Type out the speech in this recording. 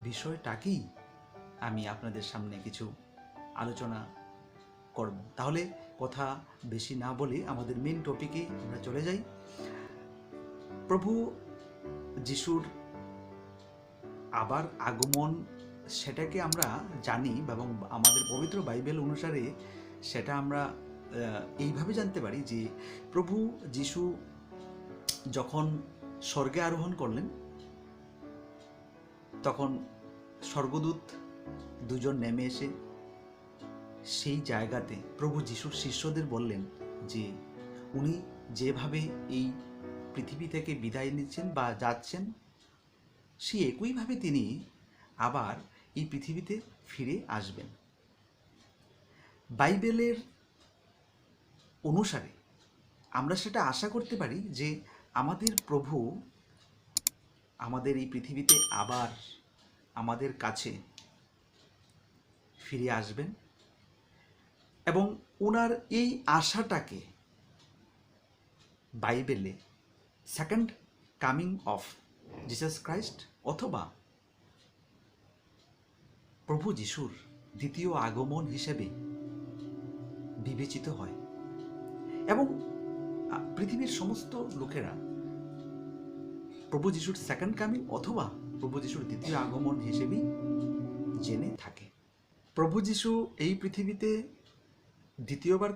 বিষয়টাকেই আমি আপনাদের সামনে কিছু আলোচনা করব। তাহলে কথা বেশি না বলে আমাদের মেন টপিকে আমরা চলে যাই। প্রভু যিশুর আবার আগমন, সেটাকে আমরা জানি এবং আমাদের পবিত্র বাইবেল অনুসারে সেটা আমরা এইভাবে জানতে পারি যে প্রভু যিশু যখন স্বর্গে আরোহণ করলেন, তখন স্বর্গদূত দুজন নেমে এসে সেই জায়গাতে প্রভু যিশুর শিষ্যদের বললেন যে উনি যেভাবে এই পৃথিবী থেকে বিদায় নিচ্ছেন বা যাচ্ছেন, সেই একইভাবে তিনি আবার এই পৃথিবীতে ফিরে আসবেন। বাইবেলের অনুসারে আমরা সেটা আশা করতে পারি যে আমাদের প্রভু আমাদের এই পৃথিবীতে আবার আমাদের কাছে ফিরে আসবেন এবং ওনার এই আশাটাকে বাইবেলে second coming of Jesus Christ অথবা প্রভু যিশুর দ্বিতীয় আগমন হিসেবে বিবেচিত হয় এবং পৃথিবীর সমস্ত লোকেরা প্রভু যিশুর সেকেন্ড কামিং অথবা প্রভু যিশুর দ্বিতীয় আগমন হিসেবেই জেনে থাকে। প্রভু যিশু এই পৃথিবীতে দ্বিতীয়বার